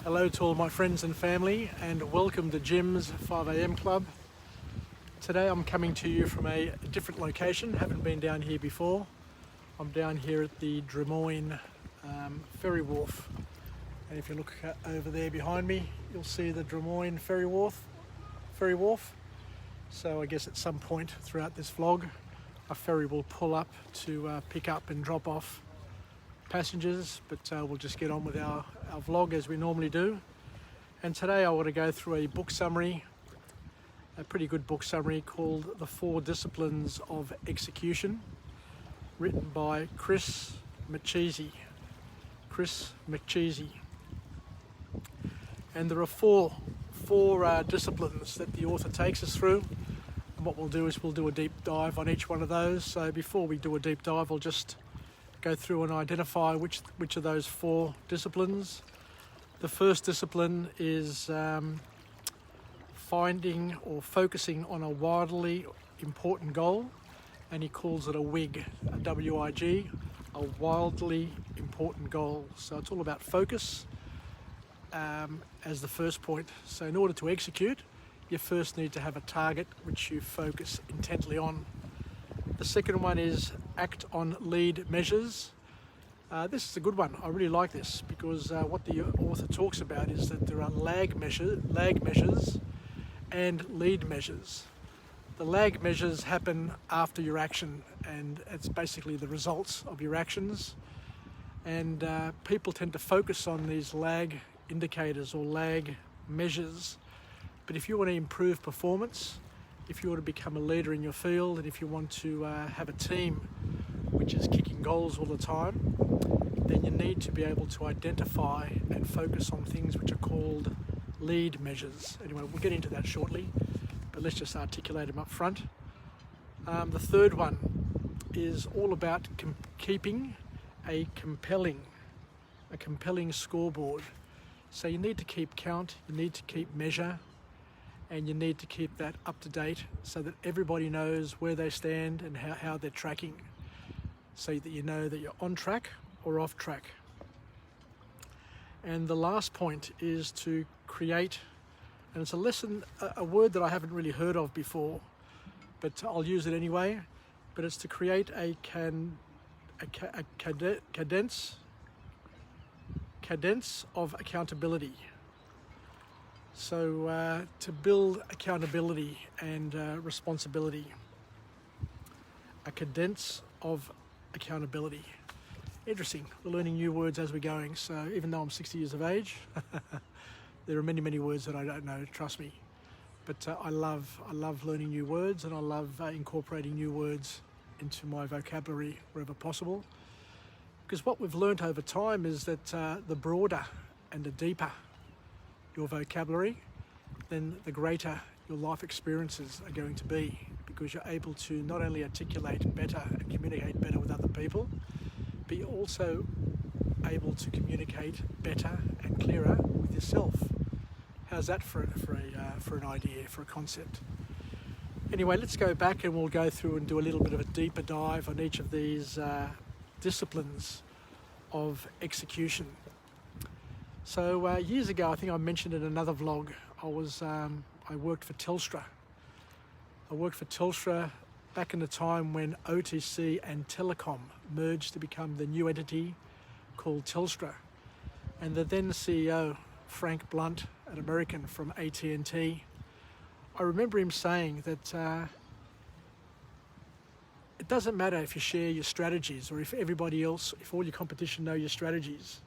Hello to all my friends and family, and welcome to Jim's 5am Club. Today I'm coming to you from a different location. Haven't been down here before. I'm down here at the Drummoyne ferry wharf, and if you look over there behind me, you'll see the Drummoyne ferry wharf. So I guess at some point throughout this vlog, a ferry will pull up to pick up and drop off passengers, but we'll just get on with our vlog as we normally do. And today I want to go through a book summary, a pretty good book summary called The 4 Disciplines of Execution, written by Chris McChesney. And there are four disciplines that the author takes us through. And what we'll do is we'll do a deep dive on each one of those. So before we do a deep dive, I'll just go through and identify which of those 4 disciplines. The first discipline is finding or focusing on a wildly important goal, and he calls it a WIG, a W-I-G, a wildly important goal. So it's all about focus as the first point. So in order to execute, you first need to have a target which you focus intently on. The second one is act on lead measures. This is a good one. I really like this because what the author talks about is that there are lag measures and lead measures. The lag measures happen after your action, and it's basically the results of your actions. And people tend to focus on these lag indicators or lag measures. But if you want to improve performance, if you want to become a leader in your field, and if you want to have a team which is kicking goals all the time, then you need to be able to identify and focus on things which are called lead measures. Anyway, we'll get into that shortly, but let's just articulate them up front. The third one is all about keeping a compelling scoreboard. So you need to keep count, you need to keep measure, and you need to keep that up to date so that everybody knows where they stand and how they're tracking, so that you know that you're on track or off track. And the last point is to create, and it's a lesson, a word that I haven't really heard of before, but I'll use it anyway, but it's to create a cadence of accountability. So to build accountability and responsibility, a cadence of accountability. Interesting, we're learning new words as we're going. So even though I'm 60 years of age, there are many words that I don't know, trust me. But I love learning new words, and I love incorporating new words into my vocabulary wherever possible. Because what we've learned over time is that the broader and the deeper your vocabulary, then the greater your life experiences are going to be, because you're able to not only articulate better and communicate better with other people, but you're also able to communicate better and clearer with yourself. How's that for an idea, for a concept? Anyway, let's go back and we'll go through and do a little bit of a deeper dive on each of these disciplines of execution. So years ago, I think I mentioned in another vlog, I worked for Telstra. I worked for Telstra back in the time when OTC and Telecom merged to become the new entity called Telstra. And the then CEO, Frank Blunt, an American from AT&T, I remember him saying that it doesn't matter if you share your strategies or if everybody else, if all your competition know your strategies.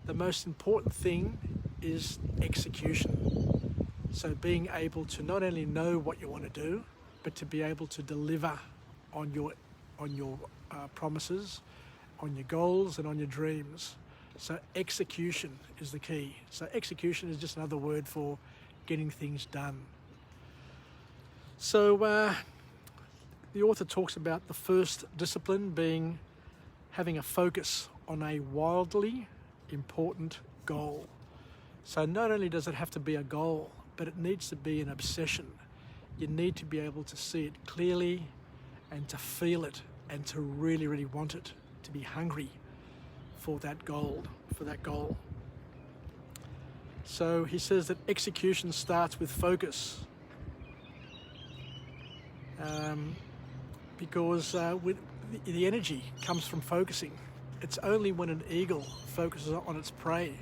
The most important thing is execution. So being able to not only know what you want to do, but to be able to deliver on your promises, on your goals and on your dreams. So execution is the key. So execution is just another word for getting things done. So the author talks about the first discipline being having a focus on a wildly important goal. So not only does it have to be a goal, but it needs to be an obsession. You need to be able to see it clearly and to feel it and to really want it, to be hungry for that goal. So he says that execution starts with focus. Because with the energy comes from focusing. It's only when an eagle focuses on its prey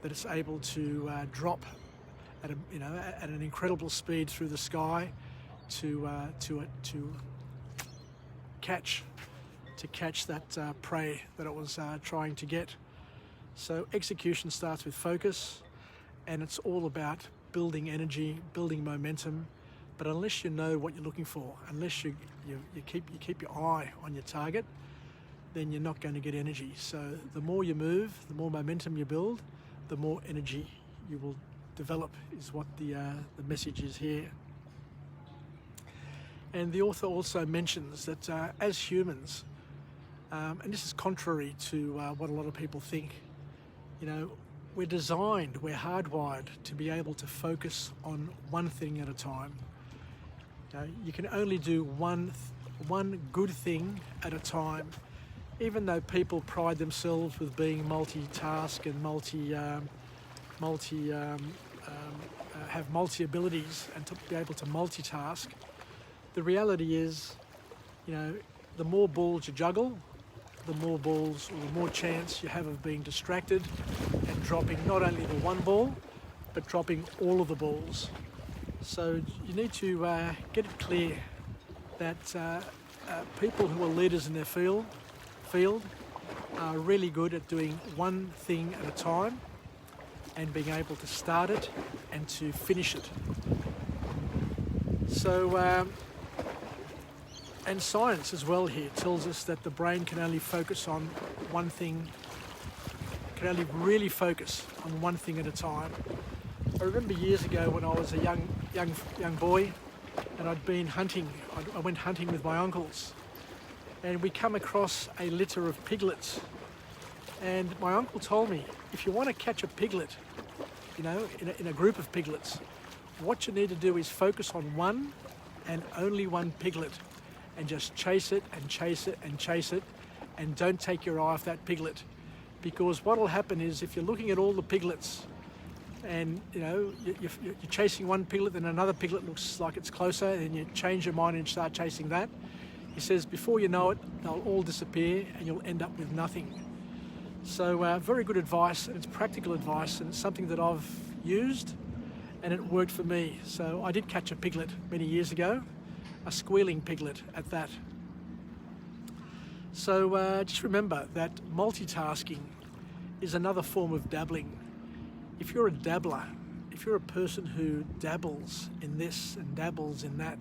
that it's able to drop at at an incredible speed through the sky to catch that prey that it was trying to get. So execution starts with focus, and it's all about building energy, building momentum. But unless you know what you're looking for, unless you keep your eye on your target, then you're not going to get energy. So the more you move, the more momentum you build, the more energy you will develop, is what the message is here. And the author also mentions that as humans, and this is contrary to what a lot of people think, we're designed, we're hardwired to be able to focus on one thing at a time. You can only do one good thing at a time. Even though people pride themselves with being multitask and have multi abilities and to be able to multitask, the reality is, the more balls you juggle, the more balls or the more chance you have of being distracted and dropping not only the one ball, but dropping all of the balls. So you need to get it clear that people who are leaders in their field are really good at doing one thing at a time and being able to start it and to finish it. So, and science as well here tells us that the brain can only focus on one thing, can only really focus on one thing at a time. I remember years ago when I was a young boy, and I'd been hunting. I went hunting with my uncles, and we come across a litter of piglets. And my uncle told me, if you want to catch a piglet, in a group of piglets, what you need to do is focus on one and only one piglet, and just chase it and chase it and chase it, and don't take your eye off that piglet, because what will happen is if you're looking at all the piglets, and you're chasing one piglet, then another piglet looks like it's closer, and you change your mind and start chasing that. He says before you know it, they'll all disappear and you'll end up with nothing. So very good advice, and it's practical advice, and it's something that I've used and it worked for me. So I did catch a piglet many years ago, a squealing piglet at that. So just remember that multitasking is another form of dabbling. If you're a dabbler, if you're a person who dabbles in this and dabbles in that,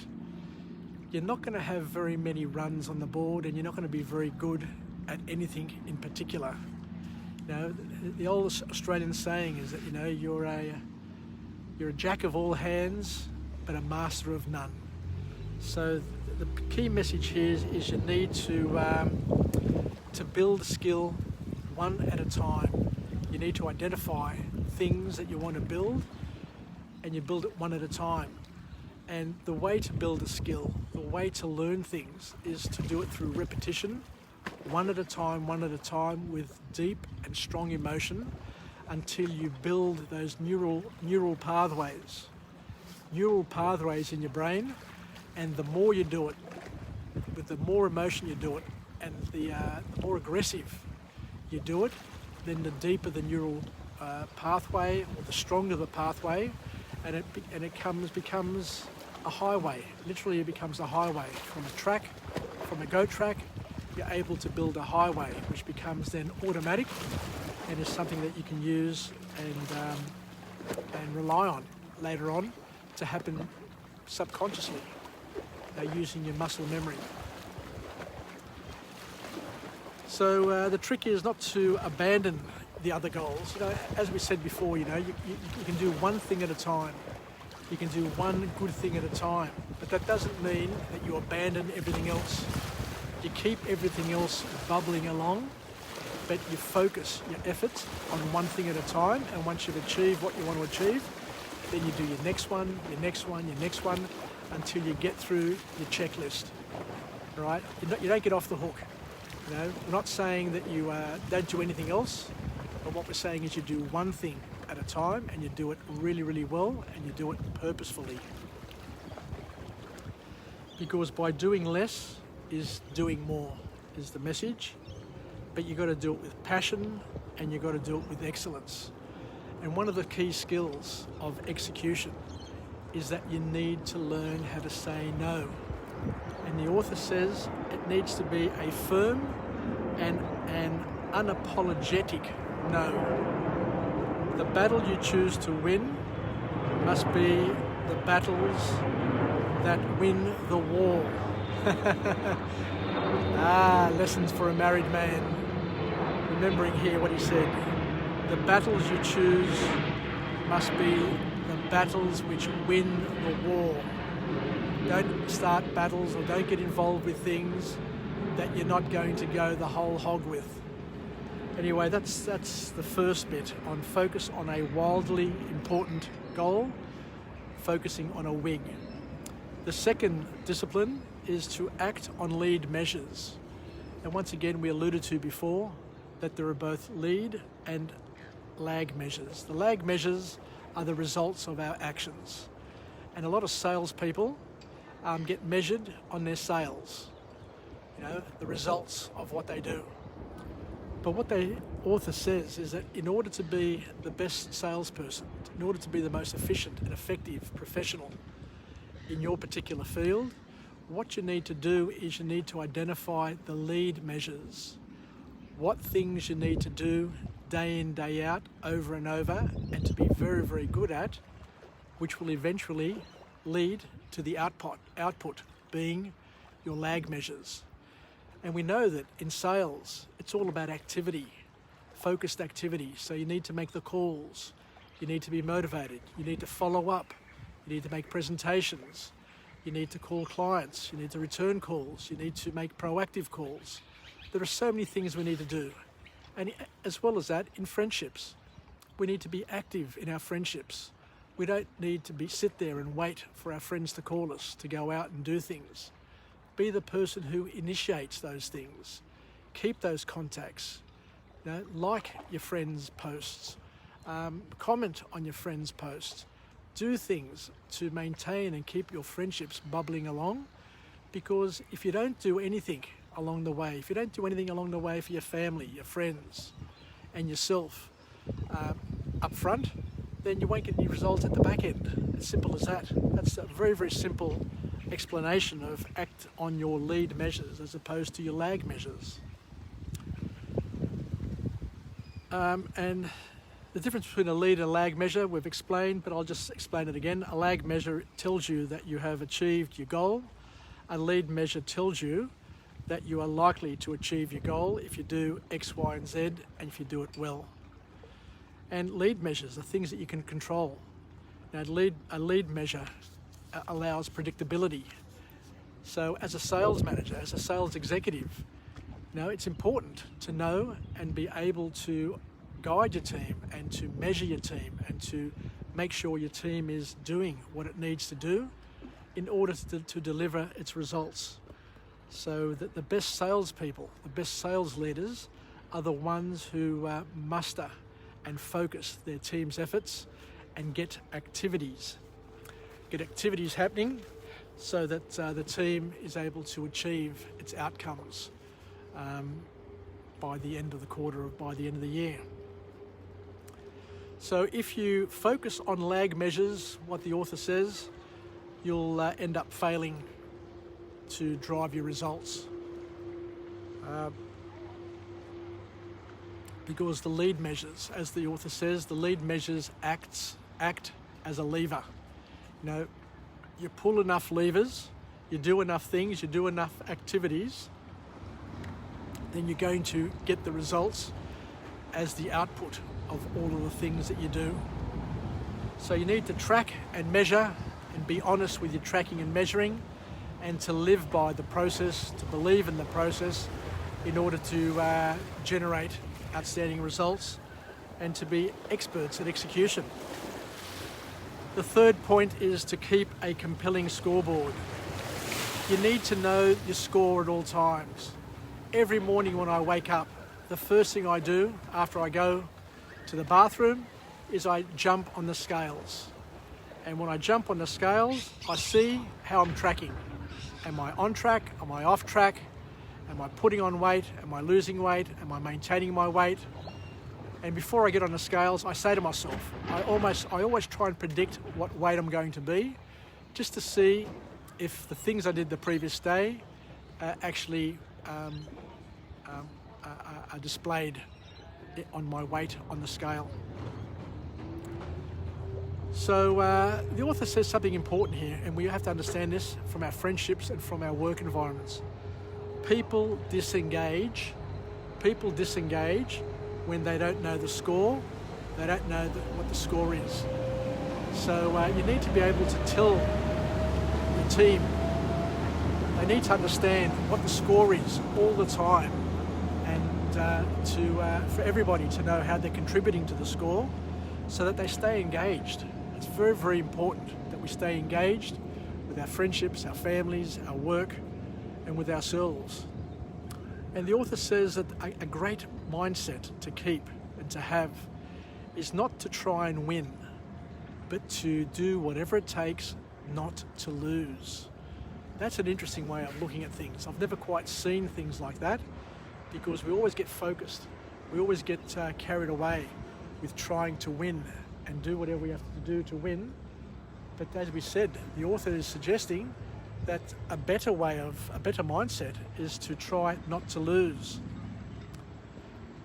you're not going to have very many runs on the board, and you're not going to be very good at anything in particular. The old Australian saying is that you're a jack of all hands, but a master of none. So the key message here is you need to build a skill one at a time. You need to identify things that you want to build, and you build it one at a time. And the way to build a skill, the way to learn things, is to do it through repetition, one at a time, with deep and strong emotion, until you build those neural pathways in your brain. And the more you do it, with the more emotion you do it, and the more aggressive you do it, then the deeper the neural pathway, or the stronger the pathway, and it becomes a highway. Literally, it becomes a highway from a goat track. You're able to build a highway, which becomes then automatic, and is something that you can use and rely on later on to happen subconsciously, using your muscle memory. So the trick is not to abandon the other goals. As we said before, you can do one thing at a time. You can do one good thing at a time, but that doesn't mean that you abandon everything else. You keep everything else bubbling along, but you focus your efforts on one thing at a time, and once you've achieved what you want to achieve, then you do your next one, your next one, your next one, until you get through your checklist. All right? You don't get off the hook. We're not saying that you don't do anything else, But what we're saying is you do one thing at a time and you do it really, really well and you do it purposefully. Because by doing less is doing more, is the message. But you've got to do it with passion and you've got to do it with excellence. And one of the key skills of execution is that you need to learn how to say no. And the author says it needs to be a firm and an unapologetic no. The battle you choose to win must be the battles that win the war. Lessons for a married man. Remembering here what he said. The battles you choose must be the battles which win the war. Don't start battles or don't get involved with things that you're not going to go the whole hog with. Anyway, that's the first bit on focus on a wildly important goal, focusing on a wig. The second discipline is to act on lead measures. And once again, we alluded to before that there are both lead and lag measures. The lag measures are the results of our actions. And a lot of salespeople get measured on their sales, the results of what they do. But what the author says is that in order to be the best salesperson, in order to be the most efficient and effective professional in your particular field, what you need to do is you need to identify the lead measures. What things you need to do day in, day out, over and over, and to be very, very good at, which will eventually lead to the output being your lag measures. And we know that in sales, it's all about activity, focused activity. So you need to make the calls, you need to be motivated, you need to follow up, you need to make presentations, you need to call clients, you need to return calls, you need to make proactive calls. There are so many things we need to do. And as well as that, in friendships, we need to be active in our friendships. We don't need to sit there and wait for our friends to call us to go out and do things. Be the person who initiates those things. Keep those contacts. Like your friends' posts. Comment on your friends' posts. Do things to maintain and keep your friendships bubbling along. Because if you don't do anything along the way, if you don't do anything along the way for your family, your friends, and yourself up front, then you won't get any results at the back end. As simple as that. That's a very, very simple explanation of act on your lead measures as opposed to your lag measures. And the difference between a lead and a lag measure we've explained, but I'll just explain it again. A lag measure tells you that you have achieved your goal. A lead measure tells you that you are likely to achieve your goal if you do X, Y, and Z, and if you do it well. And lead measures are things that you can control. Now, a lead measure allows predictability. So as a sales manager, as a sales executive, it's important to know and be able to guide your team and to measure your team and to make sure your team is doing what it needs to do in order to deliver its results. So that the best salespeople, the best sales leaders are the ones who muster and focus their team's efforts and get activities happening so that the team is able to achieve its outcomes by the end of the quarter or by the end of the year. So if you focus on lag measures, what the author says, you'll end up failing to drive your results. Because the lead measures, as the author says, the lead measures act as a lever. You pull enough levers, you do enough things, you do enough activities, then you're going to get the results as the output of all of the things that you do. So you need to track and measure and be honest with your tracking and measuring, and to live by the process, to believe in the process in order to generate outstanding results and to be experts at execution. The third point is to keep a compelling scoreboard. You need to know your score at all times. Every morning when I wake up, the first thing I do after I go to the bathroom is I jump on the scales. And when I jump on the scales, I see how I'm tracking. Am I on track? Am I off track? Am I putting on weight? Am I losing weight? Am I maintaining my weight? And before I get on the scales, I say to myself, I always try and predict what weight I'm going to be, just to see if the things I did the previous day actually are displayed on my weight on the scale. So the author says something important here, and we have to understand this from our friendships and from our work environments. People disengage when they don't know the score, they don't know what the score is. So you need to be able to tell the team, they need to understand what the score is all the time, and for everybody to know how they're contributing to the score so that they stay engaged. It's very, very important that we stay engaged with our friendships, our families, our work, and with ourselves. And the author says that a great mindset to keep and to have is not to try and win, but to do whatever it takes not to lose. That's an interesting way of looking at things. I've never quite seen things like that, because we always get focused. We always get carried away with trying to win and do whatever we have to do to win. But as we said, the author is suggesting that a better mindset is to try not to lose.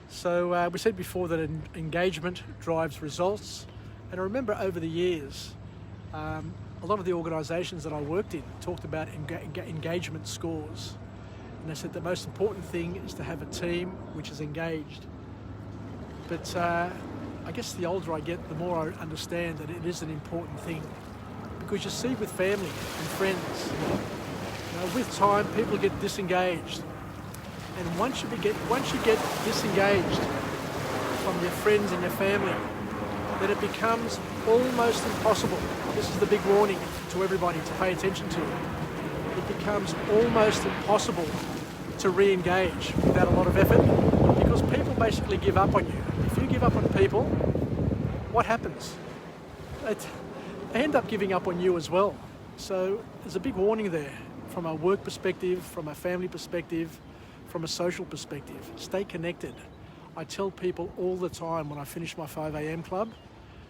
So we said before that engagement drives results. And I remember over the years, a lot of the organisations that I worked in talked about engagement scores. And they said the most important thing is to have a team which is engaged. But I guess the older I get, the more I understand that it is an important thing. Because you see with family and friends, with time people get disengaged. And once you get disengaged from your friends and your family, then it becomes almost impossible. This is the big warning to everybody to pay attention to. It becomes almost impossible to re-engage without a lot of effort, because people basically give up on you. If you give up on people, what happens? They end up giving up on you as well. So there's a big warning there from a work perspective, from a family perspective, from a social perspective. Stay connected. I tell people all the time when I finish my 5 a.m. club,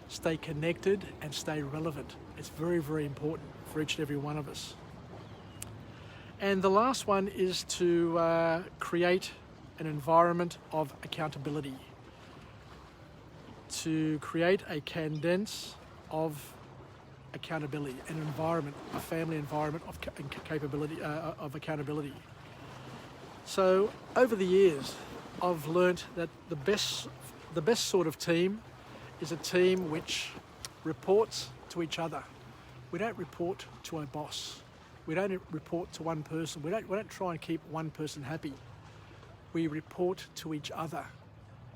stay connected and stay relevant. It's very, very important for each and every one of us. And the last one is to create an environment of accountability. To create a cadence of accountability, an environment, a family environment of accountability. So over the years, I've learnt that the best sort of team is a team which reports to each other. We don't report to a boss. We don't report to one person. We don't try and keep one person happy. We report to each other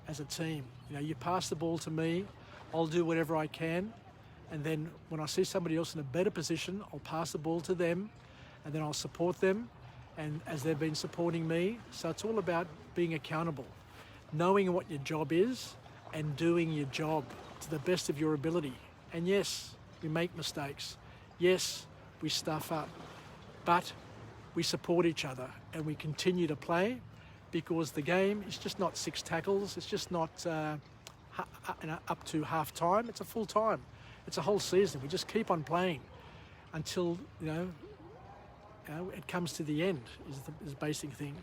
as a team. You pass the ball to me, I'll do whatever I can, and then when I see somebody else in a better position, I'll pass the ball to them, and then I'll support them, and as they've been supporting me. So it's all about being accountable, knowing what your job is, and doing your job to the best of your ability. And yes, we make mistakes. Yes, we stuff up. But we support each other and we continue to play, because the game is just not 6 tackles. It's just not up to half time. It's a full time. It's a whole season. We just keep on playing until it comes to the end. Is the basic thing.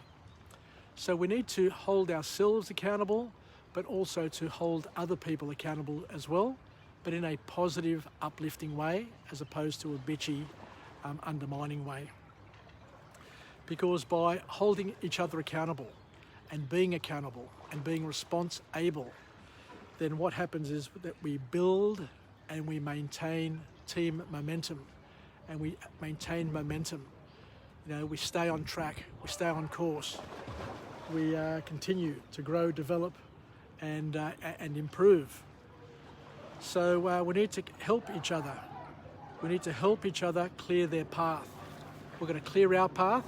So we need to hold ourselves accountable, but also to hold other people accountable as well, but in a positive, uplifting way, as opposed to a bitchy, undermining way. Because by holding each other accountable and being response-able, then what happens is that we build and we maintain team momentum, and we maintain momentum. We stay on track, we stay on course, we continue to grow, develop, and improve. So we need to help each other. We need to help each other clear their path. We're going to clear our path,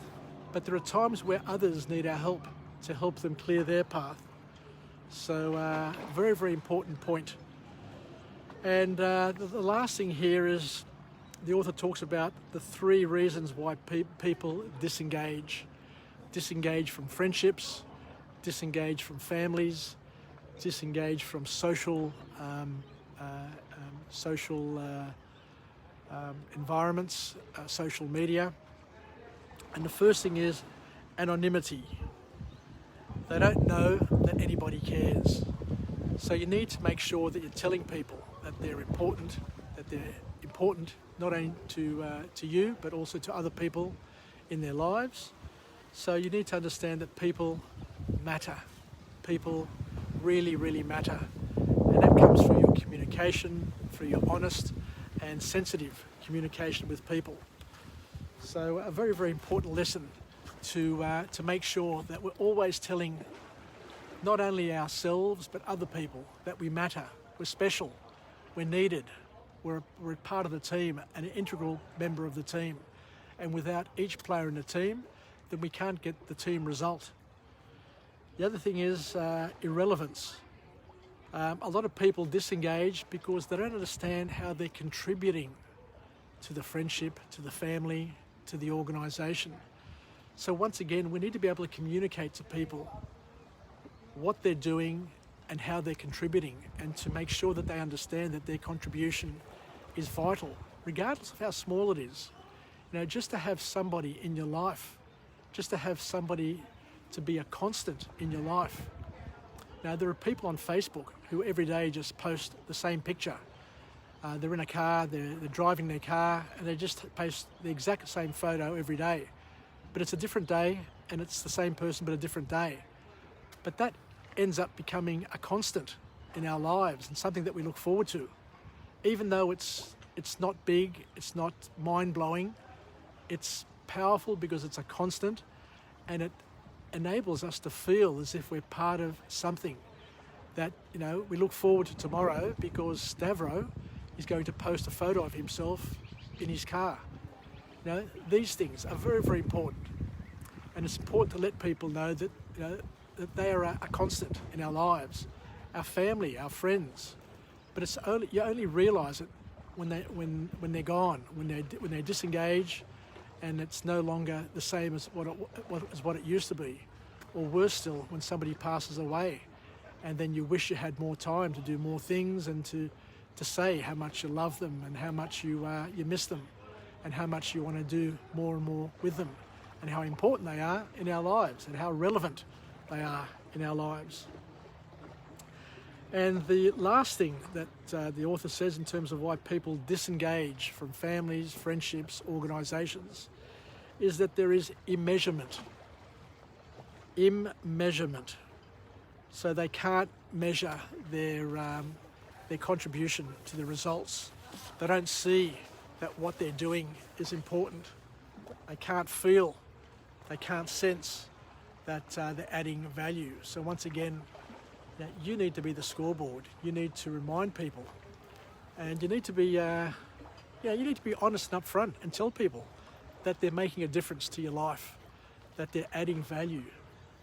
but there are times where others need our help to help them clear their path. So very, very important point. And the last thing here is the author talks about the 3 reasons why people disengage. Disengage from friendships, disengage from families, disengage from social environments, social media. And the first thing is anonymity. They don't know that anybody cares. So you need to make sure that you're telling people that they're important not only to you, but also to other people in their lives. So you need to understand that people matter. People really, really matter. And that comes through your communication, through your honest and sensitive communication with people. So a very, very important lesson to make sure that we're always telling not only ourselves but other people that we matter, we're special, we're needed, we're part of the team, an integral member of the team. And without each player in the team, then we can't get the team result. The other thing is irrelevance. A lot of people disengage because they don't understand how they're contributing to the friendship, to the family, to the organisation. So once again, we need to be able to communicate to people what they're doing and how they're contributing, and to make sure that they understand that their contribution is vital, regardless of how small it is. You know, just to have somebody in your life, just to have somebody to be a constant in your life. Now, there are people on Facebook who every day just post the same picture. They're in a car, they're driving their car, and they just post the exact same photo every day. But it's a different day, and it's the same person but a different day. But that ends up becoming a constant in our lives and something that we look forward to. Even though it's not big, it's not mind-blowing, it's powerful because it's a constant, and it enables us to feel as if we're part of something. That, you know, we look forward to tomorrow because Stavro is going to post a photo of himself in his car. You know, these things are very, very important, and it's important to let people know that, you know, that they are a constant in our lives, our family, our friends. But it's only, you only realise it when they're gone, when they disengage, and it's no longer the same as what it used to be, or worse still, when somebody passes away, and then you wish you had more time to do more things and to say how much you love them and how much you miss them, and how much you want to do more and more with them, and how important they are in our lives and how relevant they are in our lives. And the last thing that the author says in terms of why people disengage from families, friendships, organisations, is that there is immeasurement. Immeasurement. So they can't measure their contribution to the results. They don't see that what they're doing is important. They can't feel, they can't sense that they're adding value. So once again, you need to be the scoreboard. You need to remind people, and you need to be, you need to be honest and upfront and tell people that they're making a difference to your life, that they're adding value,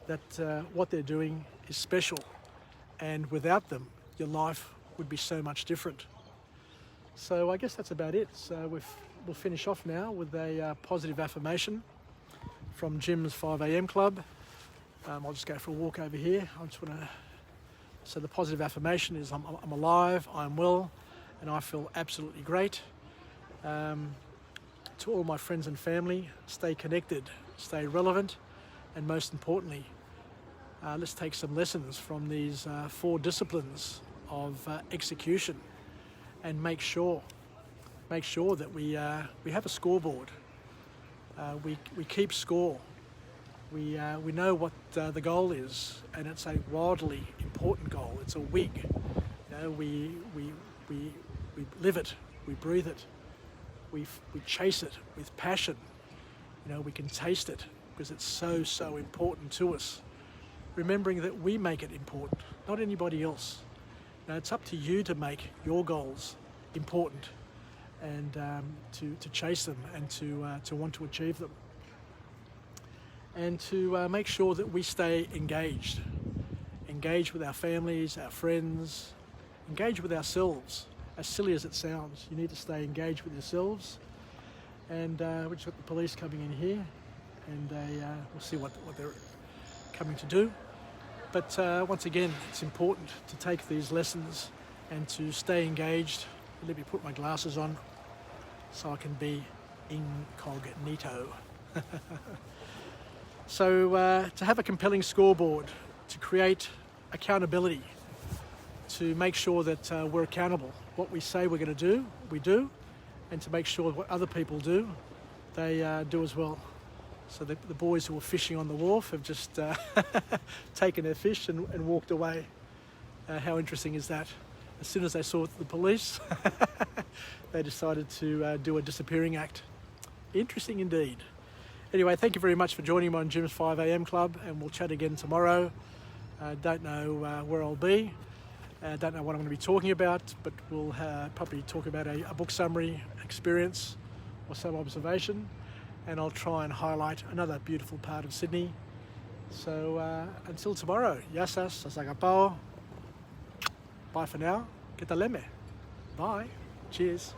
that what they're doing is special, and without them, your life would be so much different. So I guess that's about it. So we'll finish off now with a positive affirmation from Jim's 5 a.m. club. I'll just go for a walk over here. So the positive affirmation is I'm alive, I'm well, and I feel absolutely great. To all my friends and family, stay connected, stay relevant, and most importantly, let's take some lessons from these 4 disciplines of execution, and make sure that we have a scoreboard. We keep score. We know what the goal is, and it's a wildly important goal. It's a WIG. You know, we live it, we breathe it, we chase it with passion. You know, we can taste it because it's so important to us. Remembering that we make it important, not anybody else. Now it's up to you to make your goals important, and to chase them, and to want to achieve them. And to make sure that we stay engaged engage with our families, our friends, engage with ourselves. As silly as it sounds, you need to stay engaged with yourselves. And we've just got the police coming in here, and we'll see what they're coming to do. But once again, it's important to take these lessons and to stay engaged. Let me put my glasses on so I can be incognito. So to have a compelling scoreboard, to create accountability, to make sure that we're accountable. What we say we're going to do, we do, and to make sure what other people do, they do as well. So the boys who were fishing on the wharf have just taken their fish and walked away. How interesting is that? As soon as they saw the police, they decided to do a disappearing act. Interesting indeed. Anyway, thank you very much for joining me on Jim's 5 a.m. Club, and we'll chat again tomorrow. Don't know where I'll be. Don't know what I'm going to be talking about, but we'll probably talk about a book summary experience or some observation, and I'll try and highlight another beautiful part of Sydney. So until tomorrow, yasas, sasagapao. Bye for now. Kita leme. Bye. Cheers.